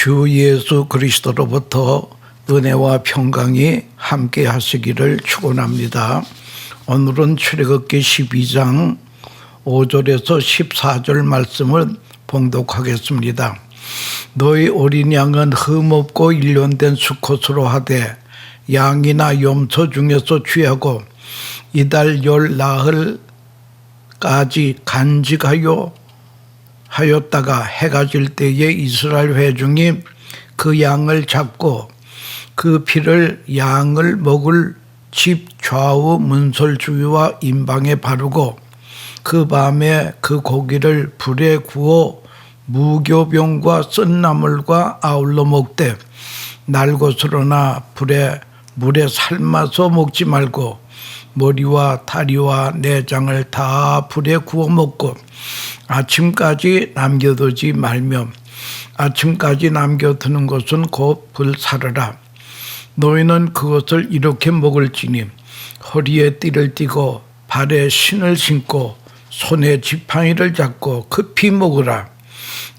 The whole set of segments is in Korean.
주 예수 그리스도로부터 은혜와 평강이 함께 하시기를 축원합니다. 오늘은 출애굽기 12장 5절에서 14절 말씀을 봉독하겠습니다. 너희 어린 양은 흠없고 일련된 수컷으로 하되 양이나 염소 중에서 취하고 이달 열 나흘까지 간직하여 하였다가 해가 질 때에 이스라엘 회중이 그 양을 잡고 그 피를 양을 먹을 집 좌우 문설 주위와 임방에 바르고 그 밤에 그 고기를 불에 구워 무교병과 쓴나물과 아울러 먹되 날것으로나 물에 삶아서 먹지 말고 머리와 다리와 내장을 다 불에 구워 먹고 아침까지 남겨두지 말며 아침까지 남겨두는 것은 곧 불사르라. 너희는 그것을 이렇게 먹을지니 허리에 띠를 띠고 발에 신을 신고 손에 지팡이를 잡고 급히 먹으라.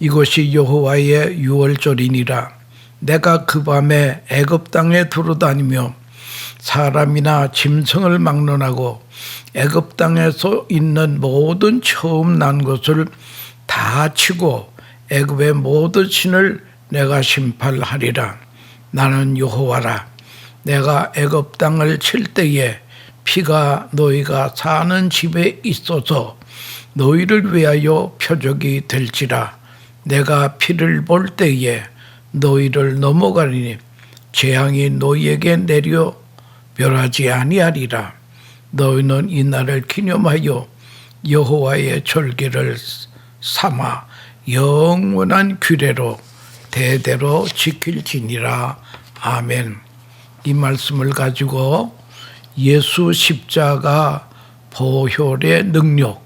이것이 여호와의 유월절이니라. 내가 그 밤에 애굽 땅에 두루다니며 사람이나 짐승을 막론하고 애굽 땅에서 있는 모든 처음 난 것을 다 치고 애굽의 모든 신을 내가 심판하리라. 나는 여호와라. 내가 애굽 땅을 칠 때에 피가 너희가 사는 집에 있어서 너희를 위하여 표적이 될지라. 내가 피를 볼 때에 너희를 넘어가리니 재앙이 너희에게 내려 멸하지 아니하리라. 너희는 이 날을 기념하여 여호와의 절기를 삼아 영원한 규례로 대대로 지킬지니라. 아멘. 이 말씀을 가지고 예수 십자가 보혈의 능력,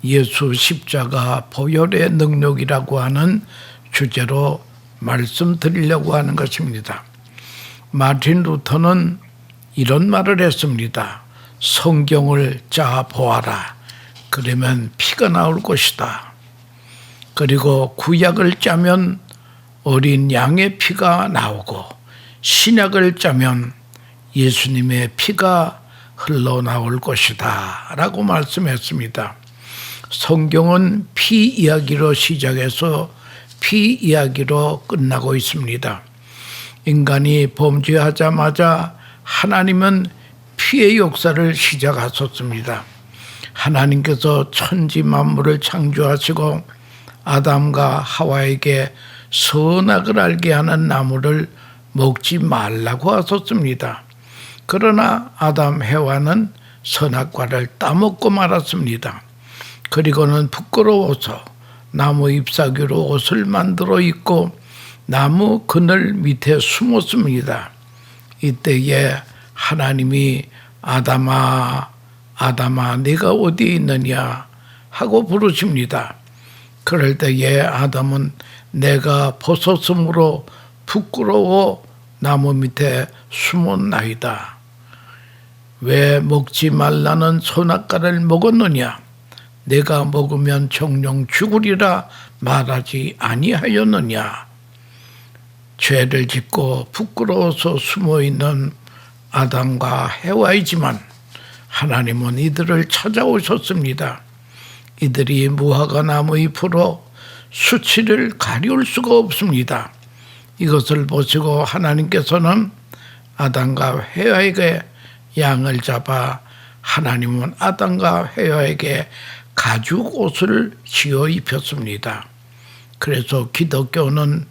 예수 십자가 보혈의 능력이라고 하는 주제로 말씀드리려고 하는 것입니다. 마틴 루터는 이런 말을 했습니다. 성경을 짜 보아라. 그러면 피가 나올 것이다. 그리고 구약을 짜면 어린 양의 피가 나오고 신약을 짜면 예수님의 피가 흘러나올 것이다 라고 말씀했습니다. 성경은 피 이야기로 시작해서 피 이야기로 끝나고 있습니다. 인간이 범죄하자마자 하나님은 피의 역사를 시작하셨습니다. 하나님께서 천지 만물을 창조하시고 아담과 하와에게 선악을 알게 하는 나무를 먹지 말라고 하셨습니다. 그러나 아담 해와는 선악과를 따먹고 말았습니다. 그리고는 부끄러워서 나무 잎사귀로 옷을 만들어 입고 나무 그늘 밑에 숨었습니다. 이때에 하나님이 아담아 네가 어디에 있느냐 하고 부르십니다. 그럴 때에 아담은 내가 벗었으므로 부끄러워 나무 밑에 숨었나이다. 왜 먹지 말라는 선악과를 먹었느냐? 내가 먹으면 정령 죽으리라 말하지 아니하였느냐? 죄를 짓고 부끄러워서 숨어있는 아담과 해와이지만 하나님은 이들을 찾아오셨습니다. 이들이 무화과 나무 잎으로 수치를 가리울 수가 없습니다. 이것을 보시고 하나님께서는 아담과 해와에게 양을 잡아 하나님은 아담과 해와에게 가죽 옷을 지어 입혔습니다. 그래서 기독교는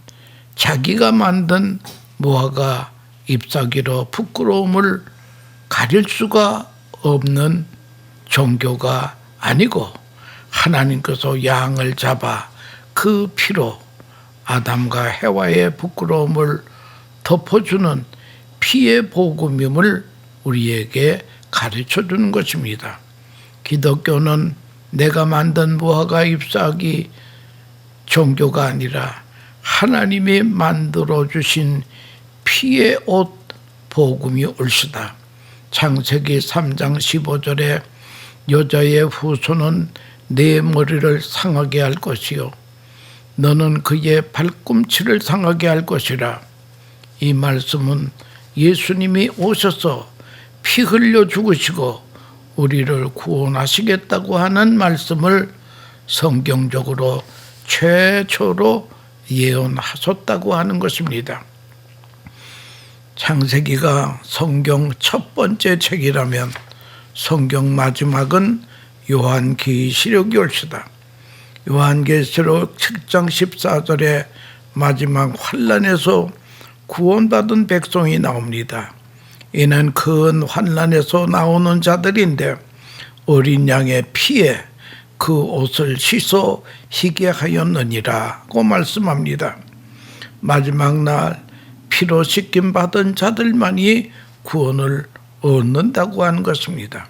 자기가 만든 무화과 잎사귀로 부끄러움을 가릴 수가 없는 종교가 아니고 하나님께서 양을 잡아 그 피로 아담과 해와의 부끄러움을 덮어주는 피의 복음임을 우리에게 가르쳐주는 것입니다. 기독교는 내가 만든 무화과 잎사귀 종교가 아니라 하나님이 만들어주신 피의 옷 복음이 옳시다. 창세기 3장 15절에 여자의 후손은 내 머리를 상하게 할 것이요 너는 그의 발꿈치를 상하게 할 것이라. 이 말씀은 예수님이 오셔서 피 흘려 죽으시고 우리를 구원하시겠다고 하는 말씀을 성경적으로 최초로 예언하셨다고 하는 것입니다. 창세기가 성경 첫 번째 책이라면 성경 마지막은 요한계시록이 올시다. 요한계시록 7장 14절에 마지막 환난에서 구원받은 백성이 나옵니다. 이는 큰 환난에서 나오는 자들인데 어린 양의 피에 그 옷을 씻어 희게 하였느니라고 말씀합니다. 마지막 날 피로 씻김 받은 자들만이 구원을 얻는다고 하는 것입니다.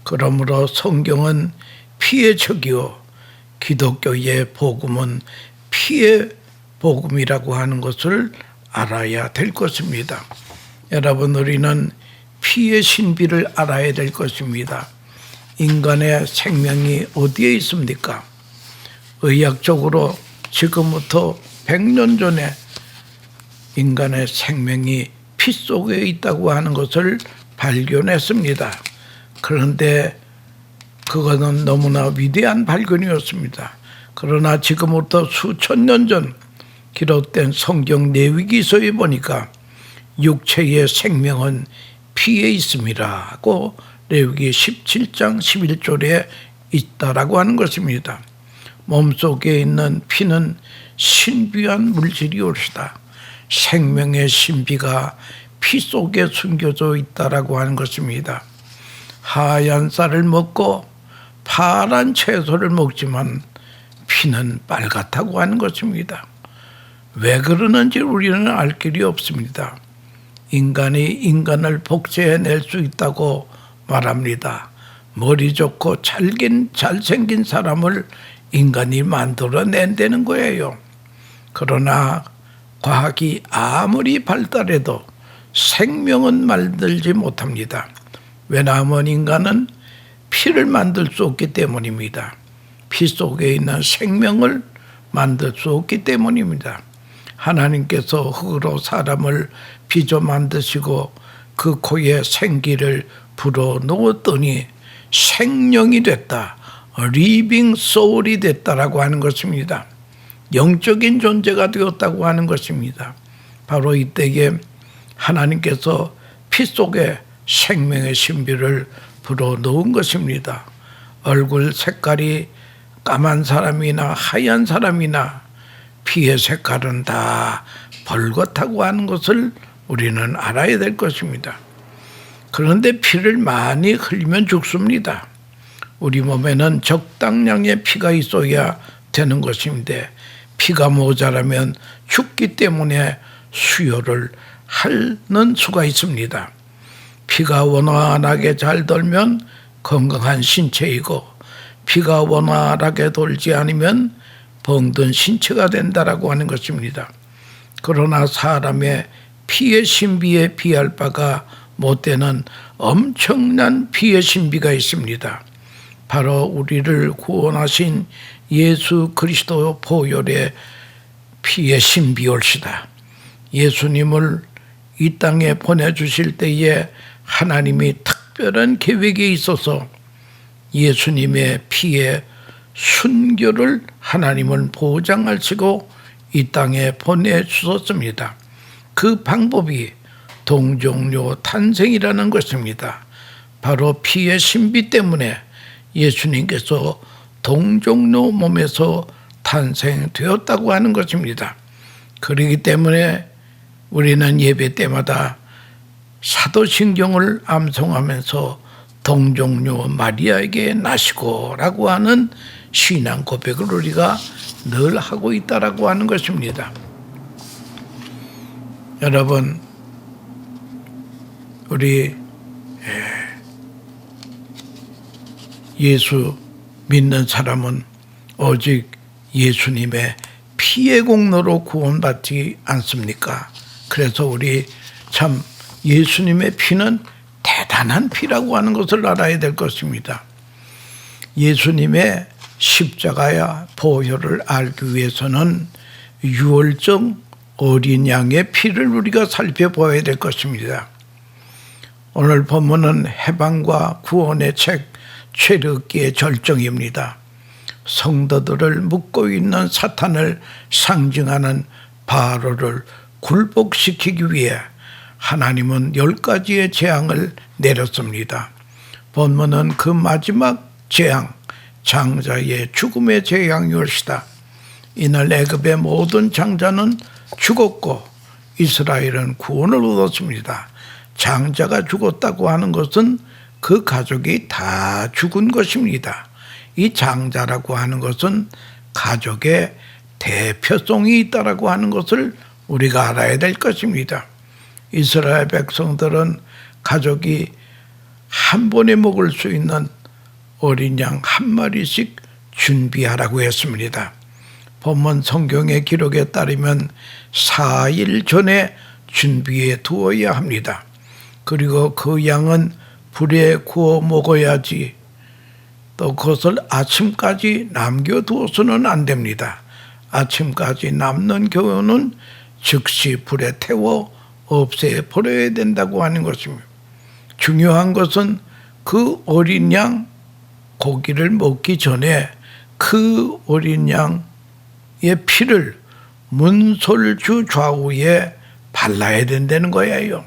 그러므로 성경은 피의 책이요 기독교의 복음은 피의 복음이라고 하는 것을 알아야 될 것입니다. 여러분, 우리는 피의 신비를 알아야 될 것입니다. 인간의 생명이 어디에 있습니까? 의학적으로 지금부터 100년 전에 인간의 생명이 피 속에 있다고 하는 것을 발견했습니다. 그런데 그것은 너무나 위대한 발견이었습니다. 그러나 지금부터 수천 년 전 기록된 성경 레위기서에 보니까 육체의 생명은 피에 있음이라고 레위기 17장 11절에 있다라고 하는 것입니다. 몸속에 있는 피는 신비한 물질이올시다. 생명의 신비가 피 속에 숨겨져 있다라고 하는 것입니다. 하얀 쌀을 먹고 파란 채소를 먹지만 피는 빨갛다고 하는 것입니다. 왜 그러는지 우리는 알 길이 없습니다. 인간이 인간을 복제해낼 수 있다고 말합니다. 머리 좋고 잘생긴 사람을 인간이 만들어낸다는 거예요. 그러나 과학이 아무리 발달해도 생명은 만들지 못합니다. 왜냐하면 인간은 피를 만들 수 없기 때문입니다. 피 속에 있는 생명을 만들 수 없기 때문입니다. 하나님께서 흙으로 사람을 빚어 만드시고 그 코에 생기를 불어 넣었더니 생명이 됐다. 리빙 소울이 됐다라고 하는 것입니다. 영적인 존재가 되었다고 하는 것입니다. 바로 이때에 하나님께서 피 속에 생명의 신비를 불어 넣은 것입니다. 얼굴 색깔이 까만 사람이나 하얀 사람이나 피의 색깔은 다 벌겋다고 하는 것을 우리는 알아야 될 것입니다. 그런데 피를 많이 흘리면 죽습니다. 우리 몸에는 적당량의 피가 있어야 되는 것인데 피가 모자라면 죽기 때문에 수혈을 하는 수가 있습니다. 피가 원활하게 잘 돌면 건강한 신체이고 피가 원활하게 돌지 않으면 병든 신체가 된다라고 하는 것입니다. 그러나 사람의 피의 신비에 비할 바가 못 되는 엄청난 피의 신비가 있습니다. 바로 우리를 구원하신 예수 그리스도 보혈의 피의 신비올시다. 예수님을 이 땅에 보내주실 때에 하나님이 특별한 계획이 있어서 예수님의 피의 순교를 하나님은 보장하시고 이 땅에 보내주셨습니다. 그 방법이 동정녀 탄생이라는 것입니다. 바로 피의 신비 때문에 예수님께서 동정녀 몸에서 탄생되었다고 하는 것입니다. 그렇기 때문에 우리는 예배 때마다 사도신경을 암송하면서 동정녀 마리아에게 나시고 라고 하는 신앙 고백을 우리가 늘 하고 있다라고 하는 것입니다. 여러분, 우리 예수 믿는 사람은 오직 예수님의 피의 공로로 구원받지 않습니까? 그래서 우리 참 예수님의 피는 대단한 피라고 하는 것을 알아야 될 것입니다. 예수님의 십자가의 보혈을 알기 위해서는 유월절 어린 양의 피를 우리가 살펴보아야 될 것입니다. 오늘 본문은 해방과 구원의 책 최르기의 절정입니다. 성도들을 묶고 있는 사탄을 상징하는 바로를 굴복시키기 위해 하나님은 10가지의 재앙을 내렸습니다. 본문은 그 마지막 재앙, 장자의 죽음의 재앙이었다. 이날 애굽의 모든 장자는 죽었고 이스라엘은 구원을 얻었습니다. 장자가 죽었다고 하는 것은 그 가족이 다 죽은 것입니다. 이 장자라고 하는 것은 가족의 대표성이 있다라고 하는 것을 우리가 알아야 될 것입니다. 이스라엘 백성들은 가족이 한 번에 먹을 수 있는 어린 양 한 마리씩 준비하라고 했습니다. 본문 성경의 기록에 따르면 4일 전에 준비해 두어야 합니다. 그리고 그 양은 불에 구워 먹어야지 또 그것을 아침까지 남겨두어서는 안 됩니다. 아침까지 남는 경우는 즉시 불에 태워 없애버려야 된다고 하는 것입니다. 중요한 것은 그 어린 양 고기를 먹기 전에 그 어린 양의 피를 문설주 좌우에 발라야 된다는 거예요.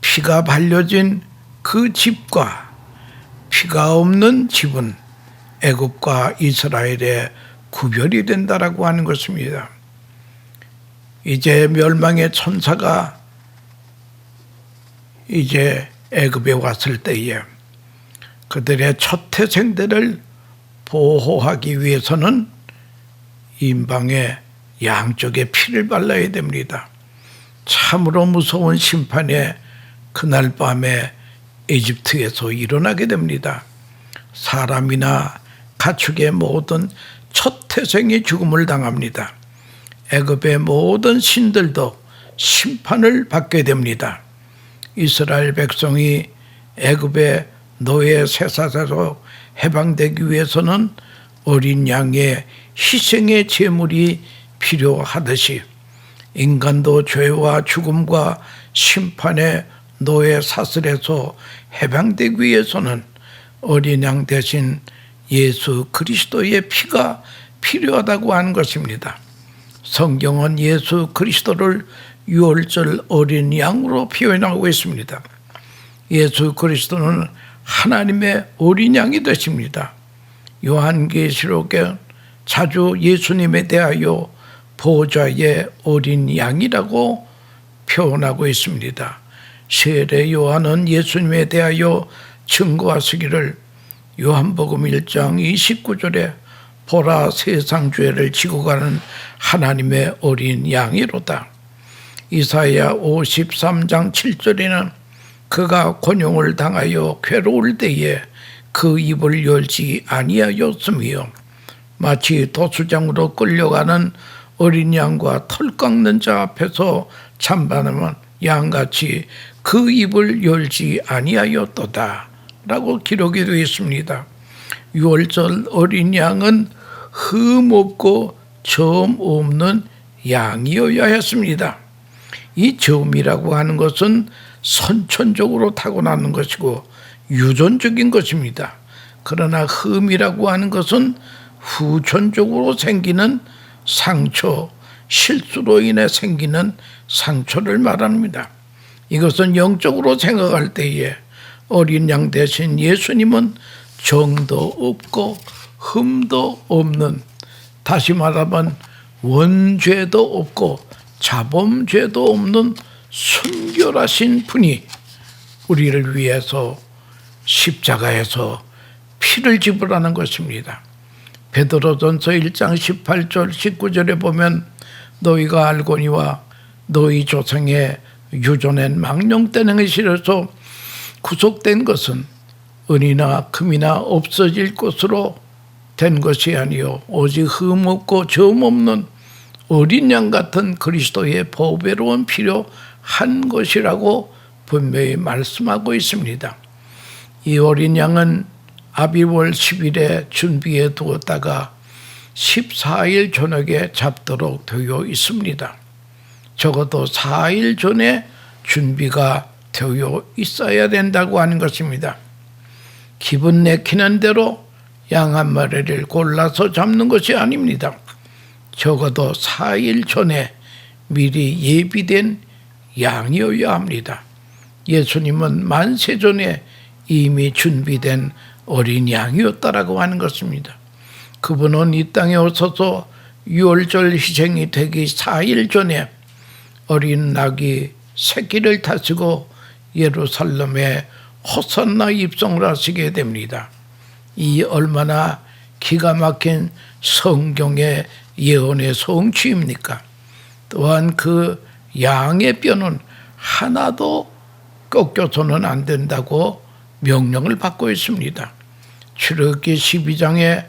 피가 발려진 그 집과 피가 없는 집은 애굽과 이스라엘의 구별이 된다라고 하는 것입니다. 이제 멸망의 천사가 이제 애굽에 왔을 때에 그들의 첫 태생들을 보호하기 위해서는 임방의 양쪽에 피를 발라야 됩니다. 참으로 무서운 심판에 그날 밤에 이집트에서 일어나게 됩니다. 사람이나 가축의 모든 첫 태생이 죽음을 당합니다. 애굽의 모든 신들도 심판을 받게 됩니다. 이스라엘 백성이 애굽의 노예 쇠사자로 해방되기 위해서는 어린 양의 희생의 제물이 필요하듯이 인간도 죄와 죽음과 심판의 노예 사슬에서 해방되기 위해서는 어린 양 대신 예수 그리스도의 피가 필요하다고 하는 것입니다. 성경은 예수 그리스도를 유월절 어린 양으로 표현하고 있습니다. 예수 그리스도는 하나님의 어린 양이 되십니다. 요한계시록에 자주 예수님에 대하여 보좌의 어린 양이라고 표현하고 있습니다. 세례 요한은 예수님에 대하여 증거하시기를 요한복음 1장 29절에 보라 세상 죄를 지고 가는 하나님의 어린 양이로다. 이사야 53장 7절에는 그가 곤용을 당하여 괴로울 때에 그 입을 열지 아니하였으며 마치 도수장으로 끌려가는 어린 양과 털 깎는 자 앞에서 찬반하면 양같이 그 입을 열지 아니하였도다 라고 기록이 되어 있습니다. 유월절 어린 양은 흠 없고 점 없는 양이어야 했습니다. 이 점이라고 하는 것은 선천적으로 타고나는 것이고 유전적인 것입니다. 그러나 흠이라고 하는 것은 후천적으로 생기는 상처, 실수로 인해 생기는 상처를 말합니다. 이것은 영적으로 생각할 때에 어린 양 대신 예수님은 정도 없고 흠도 없는, 다시 말하면 원죄도 없고 자범죄도 없는 순결하신 분이 우리를 위해서 십자가에서 피를 지불하는 것입니다. 베드로전서 1장 18절 19절에 보면 너희가 알거니와 너희 조상의 유전한 망령된 행실에서 구속된 것은 은이나 금이나 없어질 것으로 된 것이 아니요 오직 흠 없고 점 없는 어린 양 같은 그리스도의 보배로운 피로 한 것이라고 분명히 말씀하고 있습니다. 이 어린 양은 아비월 10일에 준비해 두었다가 14일 저녁에 잡도록 되어 있습니다. 적어도 4일 전에 준비가 되어 있어야 된다고 하는 것입니다. 기분 내키는 대로 양 한 마리를 골라서 잡는 것이 아닙니다. 적어도 4일 전에 미리 예비된 양이어야 합니다. 예수님은 만세 전에 이미 준비된 어린 양이었다라고 하는 것입니다. 그분은 이 땅에 오셔서 유월절 희생이 되기 4일 전에 어린 낙이 새끼를 타시고 예루살렘에 호산나 입성을 하시게 됩니다. 이 얼마나 기가 막힌 성경의 예언의 성취입니까? 또한 그 양의 뼈는 하나도 꺾여서는 안 된다고 명령을 받고 있습니다. 출애굽기 12장에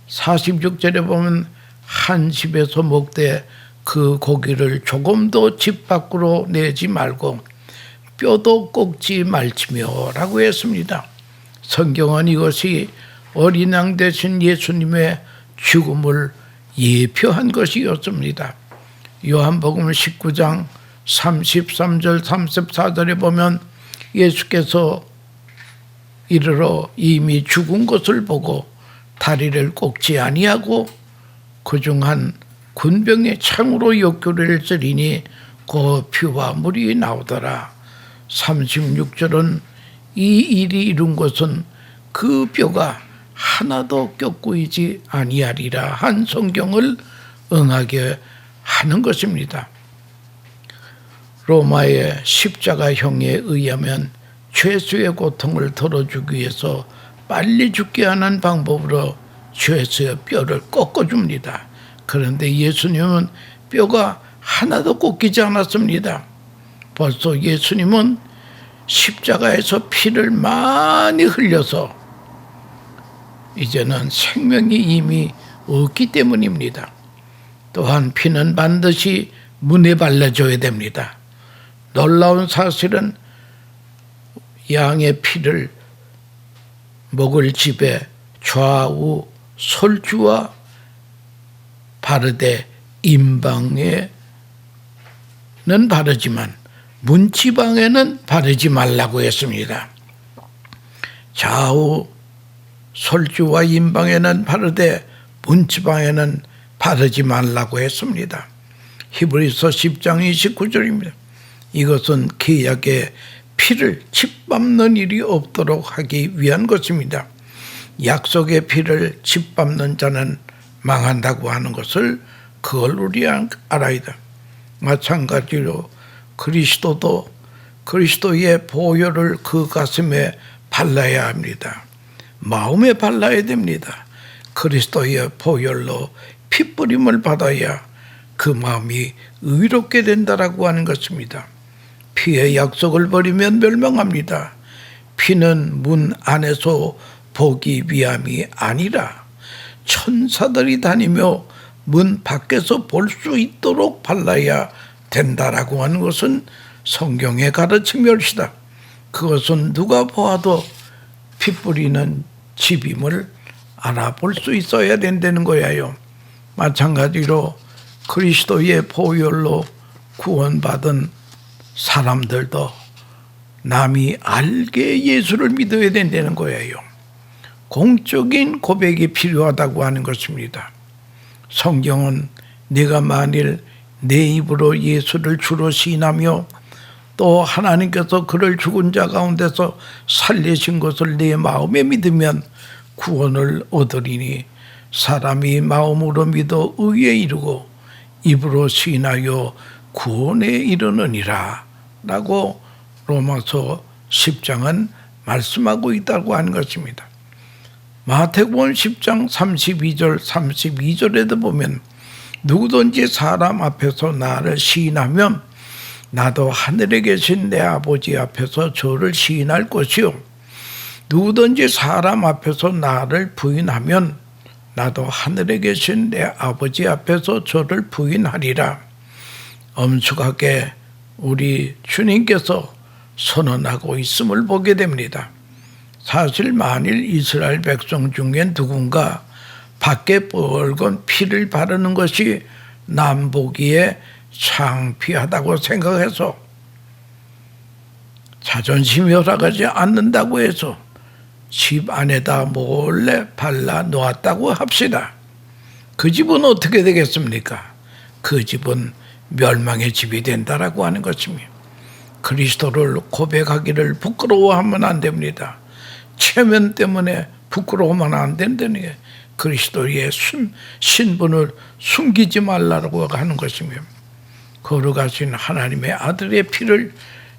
46절에 보면 한 집에서 먹되 그 고기를 조금도 집 밖으로 내지 말고 뼈도 꺾지 말지며 라고 했습니다. 성경은 이것이 어린 양 되신 예수님의 죽음을 예표한 것이었습니다. 요한복음 19장 33절 34절에 보면 예수께서 이르러 이미 죽은 것을 보고 다리를 꺾지 아니하고 그중 한 군병의 창으로 옆구리를 찌르니 그 피와 물이 나오더라. 36절은 이 일이 이룬 것은 그 뼈가 하나도 꺾이지 아니하리라 한 성경을 응하게 하는 것입니다. 로마의 십자가형에 의하면 죄수의 고통을 덜어주기 위해서 빨리 죽게 하는 방법으로 죄수의 뼈를 꺾어줍니다. 그런데 예수님은 뼈가 하나도 꺾이지 않았습니다. 벌써 예수님은 십자가에서 피를 많이 흘려서 이제는 생명이 이미 없기 때문입니다. 또한 피는 반드시 문에 발라줘야 됩니다. 놀라운 사실은 양의 피를 먹을 집에 좌우 솔주와 바르되 임방에는 바르지만 문지방에는 바르지 말라고 했습니다. 좌우 솔주와 임방에는 바르되 문지방에는 바르지 말라고 했습니다. 히브리서 10장 29절입니다. 이것은 계약의 피를 짓밟는 일이 없도록 하기 위한 것입니다. 약속의 피를 짓밟는 자는 망한다고 하는 것을 그걸 우리 알아야 돼. 마찬가지로 그리스도도 그리스도의 보혈을 그 가슴에 발라야 합니다. 마음에 발라야 됩니다. 그리스도의 보혈로 핏부림을 받아야 그 마음이 의롭게 된다라고 하는 것입니다. 피의 약속을 버리면 멸망합니다. 피는 문 안에서 보기 위함이 아니라 천사들이 다니며 문 밖에서 볼 수 있도록 발라야 된다라고 하는 것은 성경의 가르침이옵시다. 그것은 누가 보아도 피 뿌리는 집임을 알아볼 수 있어야 된다는 거예요. 마찬가지로 그리스도의 보혈로 구원받은 사람들도 남이 알게 예수를 믿어야 된다는 거예요. 공적인 고백이 필요하다고 하는 것입니다. 성경은 네가 만일 내 입으로 예수를 주로 시인하며 또 하나님께서 그를 죽은 자 가운데서 살리신 것을 내 마음에 믿으면 구원을 얻으리니 사람이 마음으로 믿어 의에 이르고 입으로 시인하여 구원에 이르느니라 라고 로마서 10장은 말씀하고 있다고 하는 것입니다. 마태복음 10장 32절에도 보면 누구든지 사람 앞에서 나를 시인하면 나도 하늘에 계신 내 아버지 앞에서 저를 시인할 것이요 누구든지 사람 앞에서 나를 부인하면 나도 하늘에 계신 내 아버지 앞에서 저를 부인하리라. 엄숙하게 우리 주님께서 선언하고 있음을 보게 됩니다. 사실 만일 이스라엘 백성 중에 누군가 밖에 뻘건 피를 바르는 것이 남보기에 창피하다고 생각해서 자존심이 허락하지 않는다고 해서 집 안에다 몰래 발라 놓았다고 합시다. 그 집은 어떻게 되겠습니까? 그 집은 멸망의 집이 된다라고 하는 것입니다. 그리스도를 고백하기를 부끄러워하면 안 됩니다. 체면 때문에 부끄러워하면 안 된다는 게 그리스도의 신분을 숨기지 말라고 하는 것이며, 거룩하신 하나님의 아들의 피를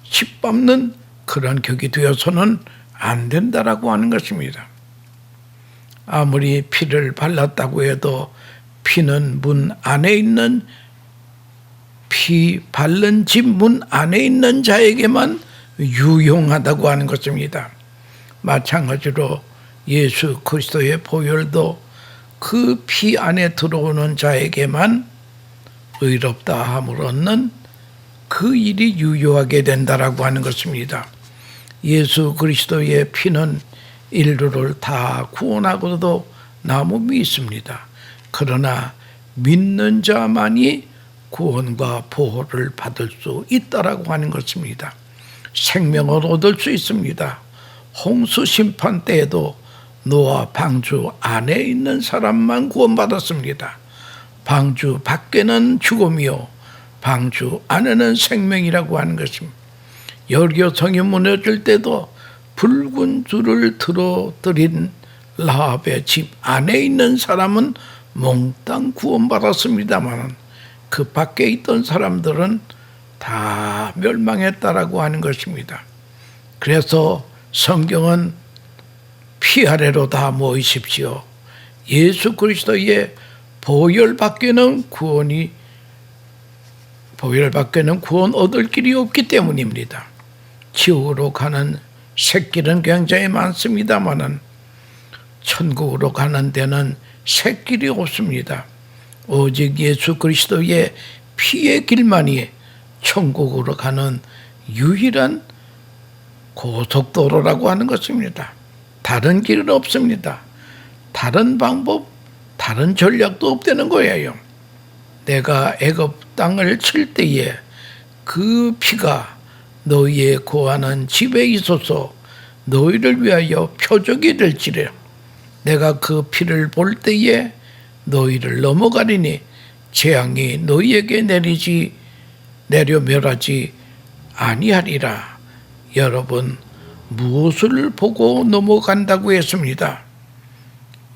짓밟는 그런 격이 되어서는 안 된다라고 하는 것입니다. 아무리 피를 발랐다고 해도 피는 문 안에 있는, 피 바른 집 문 안에 있는 자에게만 유용하다고 하는 것입니다. 마찬가지로 예수 그리스도의 보혈도 그 피 안에 들어오는 자에게만 의롭다 함을 얻는 그 일이 유효하게 된다라고 하는 것입니다. 예수 그리스도의 피는 인류를 다 구원하고도 남음이 있습니다. 그러나 믿는 자만이 구원과 보호를 받을 수 있다라고 하는 것입니다. 생명을 얻을 수 있습니다. 홍수 심판 때에도 노아 방주 안에 있는 사람만 구원받았습니다. 방주 밖에는 죽음이요 방주 안에는 생명이라고 하는 것입니다. 여리고성이 무너질 때도 붉은 줄을 들어들인 라합의 집 안에 있는 사람은 몽땅 구원받았습니다만 그 밖에 있던 사람들은 다 멸망했다라고 하는 것입니다. 그래서 성경은 피 아래로 다 모이십시오. 예수 그리스도의 보혈 밖에는 구원 얻을 길이 없기 때문입니다. 지옥으로 가는 샛길은 굉장히 많습니다만은 천국으로 가는 데는 샛길이 없습니다. 오직 예수 그리스도의 피의 길만이 천국으로 가는 유일한 고속도로라고 하는 것입니다. 다른 길은 없습니다. 다른 방법, 다른 전략도 없다는 거예요. 내가 애굽 땅을 칠 때에 그 피가 너희의 거하는 집에 있어서 너희를 위하여 표적이 될지라. 내가 그 피를 볼 때에 너희를 넘어가리니 재앙이 너희에게 내려 멸하지 아니하리라. 여러분, 무엇을 보고 넘어간다고 했습니다?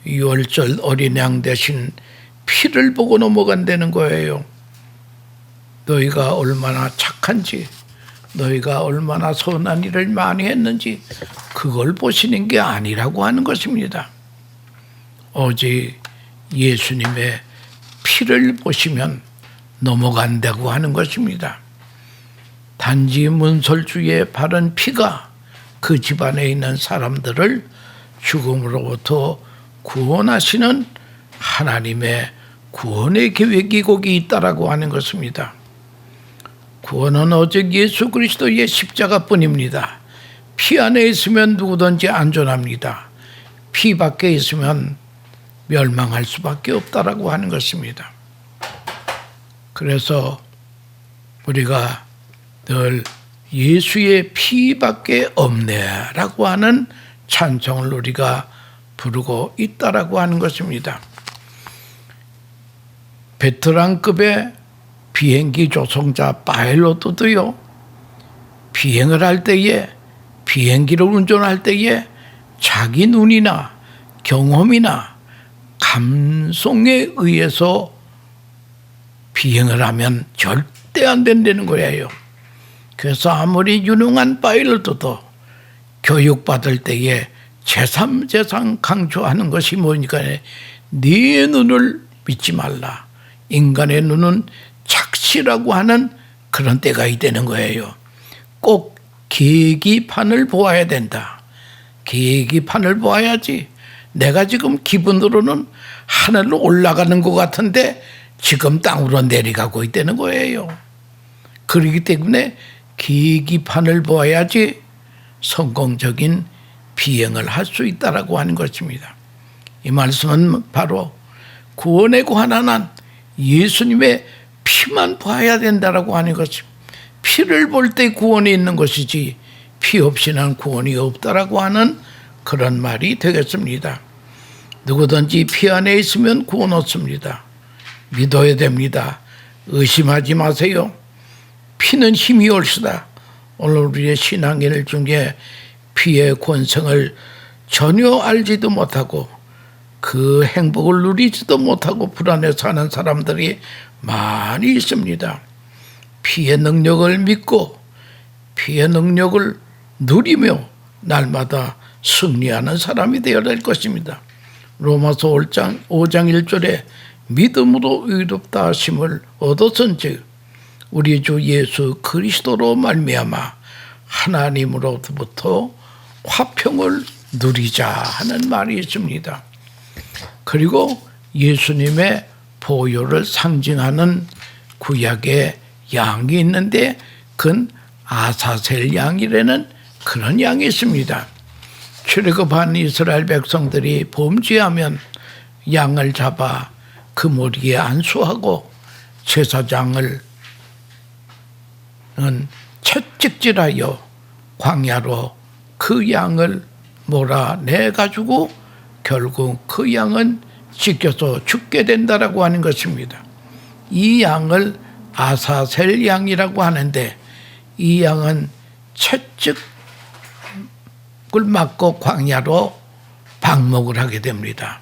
유월절 어린 양 대신 피를 보고 넘어간다는 거예요. 너희가 얼마나 착한지, 너희가 얼마나 선한 일을 많이 했는지 그걸 보시는 게 아니라고 하는 것입니다. 오직 예수님의 피를 보시면 넘어간다고 하는 것입니다. 단지 문설주의 바른 피가 그 집안에 있는 사람들을 죽음으로부터 구원하시는 하나님의 구원의 계획이 거기 있다라고 하는 것입니다. 구원은 오직 예수 그리스도의 십자가뿐입니다. 피 안에 있으면 누구든지 안전합니다. 피 밖에 있으면 멸망할 수밖에 없다라고 하는 것입니다. 그래서 우리가 늘 예수의 피밖에 없네라고 하는 찬송을 우리가 부르고 있다라고 하는 것입니다. 베테랑급의 비행기 조종자 파일럿도요, 비행을 할 때에, 비행기를 운전할 때에 자기 눈이나 경험이나 감성에 의해서 비행을 하면 절대 안 된다는 거예요. 그래서 아무리 유능한 파일럿도 교육받을 때에 제3재상 강조하는 것이 뭐니까, 네 눈을 믿지 말라. 인간의 눈은 착시라고 하는 그런 때가 있다는 거예요. 꼭 계기판을 보아야 된다. 계기판을 보아야지. 내가 지금 기분으로는 하늘로 올라가는 것 같은데 지금 땅으로 내려가고 있다는 거예요. 그렇기 때문에 계기판을 보아야지 성공적인 비행을 할 수 있다라고 하는 것입니다. 이 말씀은 바로 구원에 관한 예수님의 피만 봐야 된다라고 하는 것입니다. 피를 볼 때 구원이 있는 것이지 피 없이는 구원이 없다라고 하는 그런 말이 되겠습니다. 누구든지 피 안에 있으면 구원 얻습니다. 믿어야 됩니다. 의심하지 마세요. 피는 힘이 옳시다. 오늘 우리의 신앙일 중에 피의 권성을 전혀 알지도 못하고 그 행복을 누리지도 못하고 불안해 사는 사람들이 많이 있습니다. 피의 능력을 믿고 피의 능력을 누리며 날마다 승리하는 사람이 되어야 될 것입니다. 로마서 5장 1절에 믿음으로 의롭다 하심을 얻었은즉 우리 주 예수 그리스도로 말미암아 하나님으로부터 화평을 누리자 하는 말이 있습니다. 그리고 예수님의 보혈을 상징하는 구약의 양이 있는데 그건 아사셀 양이라는 그런 양이 있습니다. 출애굽한 이스라엘 백성들이 범죄하면 양을 잡아 그 머리에 안수하고 제사장을 채찍질하여 광야로 그 양을 몰아내가지고 결국 그 양은 찢겨서 죽게 된다라고 하는 것입니다. 이 양을 아사셀 양이라고 하는데 이 양은 채찍을 맞고 광야로 방목을 하게 됩니다.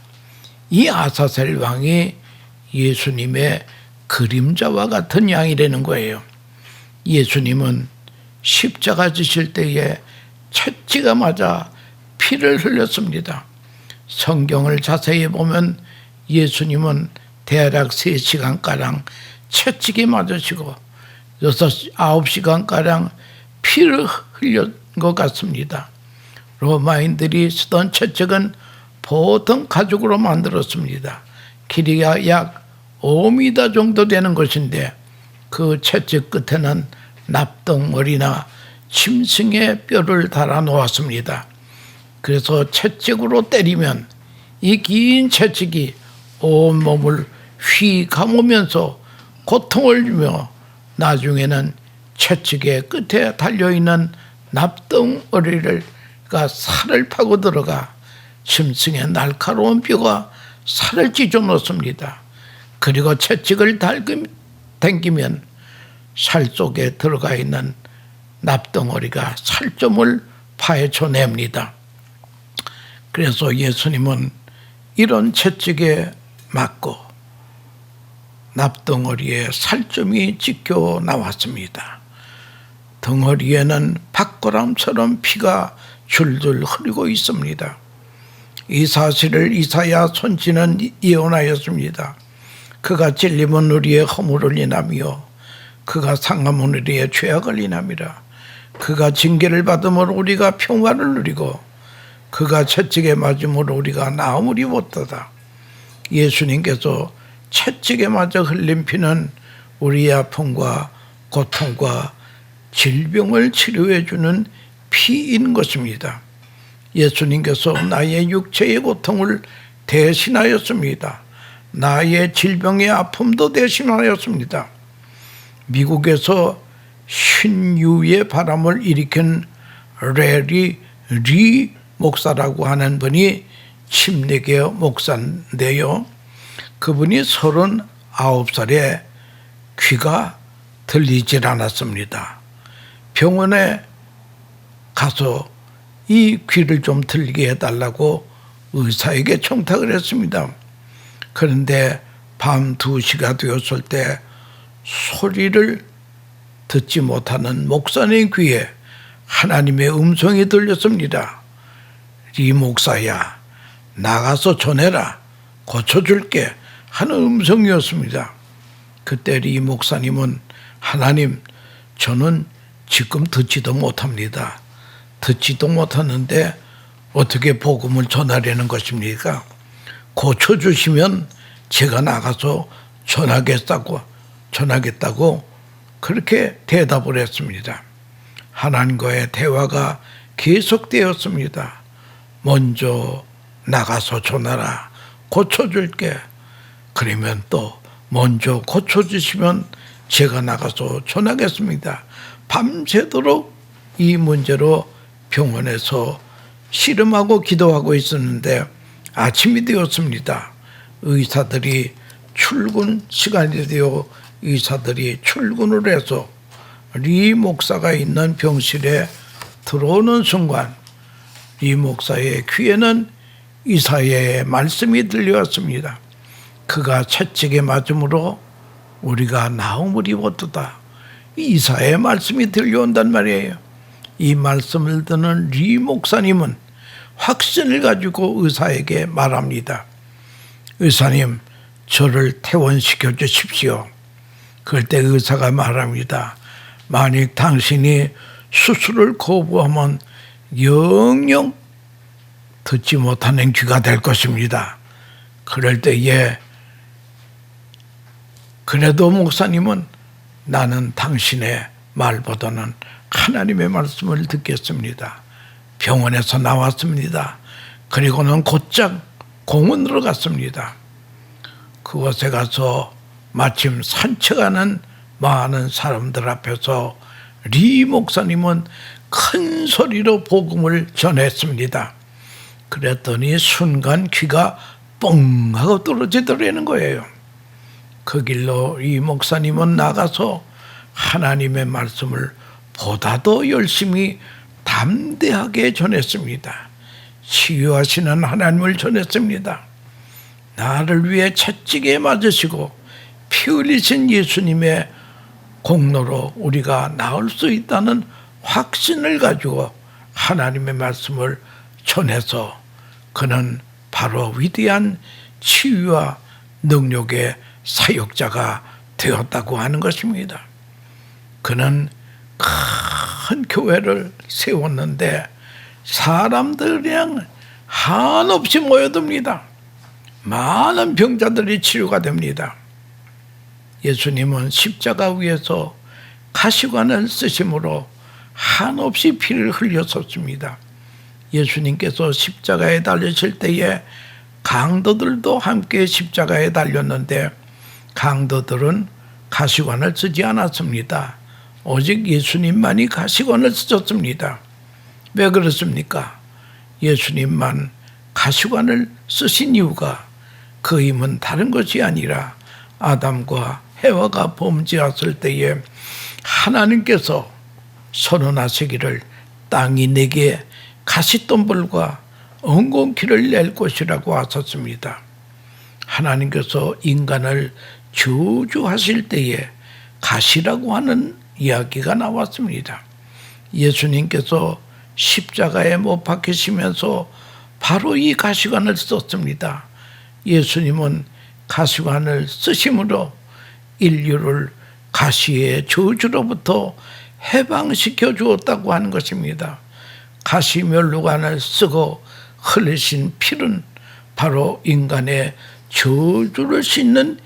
이 아사셀 왕이 예수님의 그림자와 같은 양이라는 거예요. 예수님은 십자가 지실 때에 채찍에 맞아 피를 흘렸습니다. 성경을 자세히 보면 예수님은 대략 3시간가량 채찍에 맞으시고 9시간가량 피를 흘린 것 같습니다. 로마인들이 쓰던 채찍은 보통 가죽으로 만들었습니다. 길이가 약 5m 정도 되는 것인데 그 채찍 끝에는 납덩어리나 짐승의 뼈를 달아 놓았습니다. 그래서 채찍으로 때리면 이 긴 채찍이 온몸을 휘 감으면서 고통을 주며 나중에는 채찍의 끝에 달려있는 납덩어리가 살을 파고 들어가 짐승의 날카로운 뼈가 살을 찢어 놓습니다. 그리고 채찍을 당기면 살 속에 들어가 있는 납덩어리가 살점을 파헤쳐냅니다. 그래서 예수님은 이런 채찍에 맞고 납덩어리에 살점이 찢겨 나왔습니다. 덩어리에는 박고람처럼 피가 줄줄 흐르고 있습니다. 이 사실을 이사야 선지는 예언하였습니다. 그가 찔림은 우리의 허물을 인하며 그가 상함은 우리의 죄악을 인함이라. 그가 징계를 받음으로 우리가 평화를 누리고 그가 채찍에 맞음으로 우리가 나음을 입었도다. 예수님께서 채찍에 맞아 흘린 피는 우리의 아픔과 고통과 질병을 치료해 주는 피인 것입니다. 예수님께서 나의 육체의 고통을 대신하였습니다. 나의 질병의 아픔도 대신하였습니다. 미국에서 신유의 바람을 일으킨 레리 리 목사라고 하는 분이 침례교 목사인데요. 그분이 39살에 귀가 들리질 않았습니다. 병원에 가서 이 귀를 좀 들리게 해달라고 의사에게 청탁을 했습니다. 그런데 밤 2시가 되었을 때 소리를 듣지 못하는 목사님 귀에 하나님의 음성이 들렸습니다. 이 목사야, 나가서 전해라, 고쳐줄게 하는 음성이었습니다. 그때 이 목사님은 하나님, 저는 지금 듣지도 못합니다. 듣지도 못하는데 어떻게 복음을 전하려는 것입니까? 고쳐주시면 제가 나가서 전하겠다고 그렇게 대답을 했습니다. 하나님과의 대화가 계속되었습니다. 먼저 나가서 전하라. 고쳐줄게. 그러면 또 먼저 고쳐주시면 제가 나가서 전하겠습니다. 밤새도록 이 문제로 병원에서 씨름하고 기도하고 있었는데 아침이 되었습니다. 의사들이 출근 시간이 되어 의사들이 출근을 해서 리 목사가 있는 병실에 들어오는 순간 리 목사의 귀에는 이사야의 말씀이 들려왔습니다. 그가 채찍에 맞음으로 우리가 나음을 입었도다. 이사야의 말씀이 들려온단 말이에요. 이 말씀을 듣는 리 목사님은 확신을 가지고 의사에게 말합니다. 의사님, 저를 퇴원시켜 주십시오. 그럴 때 의사가 말합니다. 만약 당신이 수술을 거부하면 영영 듣지 못하는 귀가 될 것입니다. 그럴 때에 그래도 목사님은 나는 당신의 말보다는 하나님의 말씀을 듣겠습니다. 병원에서 나왔습니다. 그리고는 곧장 공원으로 갔습니다. 그곳에 가서 마침 산책하는 많은 사람들 앞에서 리 목사님은 큰 소리로 복음을 전했습니다. 그랬더니 순간 귀가 뻥 하고 떨어지더라는 거예요. 그 길로 이 목사님은 나가서 하나님의 말씀을 보다 더 열심히 담대하게 전했습니다. 치유하시는 하나님을 전했습니다. 나를 위해 채찍에 맞으시고 피 흘리신 예수님의 공로로 우리가 나을 수 있다는 확신을 가지고 하나님의 말씀을 전해서 그는 바로 위대한 치유와 능력의 사역자가 되었다고 하는 것입니다. 그는 큰 교회를 세웠는데 사람들이랑 한없이 모여듭니다. 많은 병자들이 치료가 됩니다. 예수님은 십자가 위에서 가시관을 쓰심으로 한없이 피를 흘렸었습니다. 예수님께서 십자가에 달리실 때에 강도들도 함께 십자가에 달렸는데 강도들은 가시관을 쓰지 않았습니다. 오직 예수님만이 가시관을 쓰셨습니다. 왜 그렇습니까? 예수님만 가시관을 쓰신 이유가 그 힘은 다른 것이 아니라 아담과 해와가 범죄했을 때에 하나님께서 선언하시기를 땅이 내게 가시덤불과 엉겅퀴를 낼 것이라고 하셨습니다. 하나님께서 인간을 저주하실 때에 가시라고 하는 이야기가 나왔습니다. 예수님께서 십자가에 못 박히시면서 바로 이 가시관을 썼습니다. 예수님은 가시관을 쓰심으로 인류를 가시의 저주로부터 해방시켜 주었다고 하는 것입니다. 가시면류관을 쓰고 흘리신 피는 바로 인간의 저주를 씻는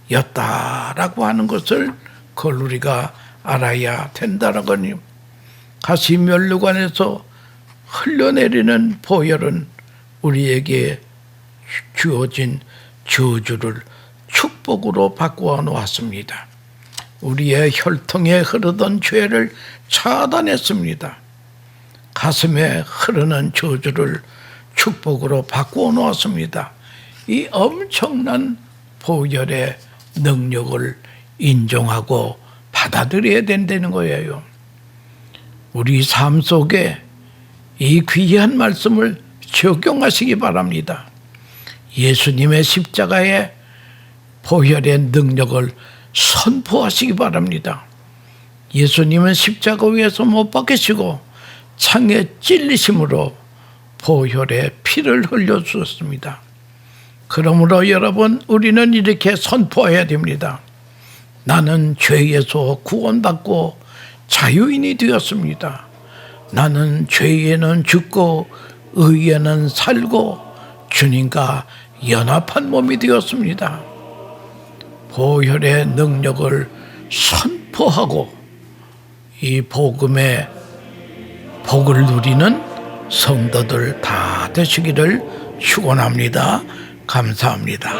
피였다라고 하는 것을 그걸 우리가 알아야 된다라거든요. 가시면류관에서 흘러내리는 보혈은 우리에게 주어진 저주를 축복으로 바꾸어 놓았습니다. 우리의 혈통에 흐르던 죄를 차단했습니다. 가슴에 흐르는 저주를 축복으로 바꾸어 놓았습니다. 이 엄청난 보혈의 능력을 인정하고 받아들여야 된다는 거예요. 우리 삶 속에 이 귀한 말씀을 적용하시기 바랍니다. 예수님의 십자가의 보혈의 능력을 선포하시기 바랍니다. 예수님은 십자가 위에서 못 박히시고 창에 찔리심으로 보혈의 피를 흘려주었습니다. 그러므로 여러분, 우리는 이렇게 선포해야 됩니다. 나는 죄에서 구원받고 자유인이 되었습니다. 나는 죄에는 죽고 의에는 살고 주님과 연합한 몸이 되었습니다. 보혈의 능력을 선포하고 이 복음의 복을 누리는 성도들 다 되시기를 축원합니다. 감사합니다.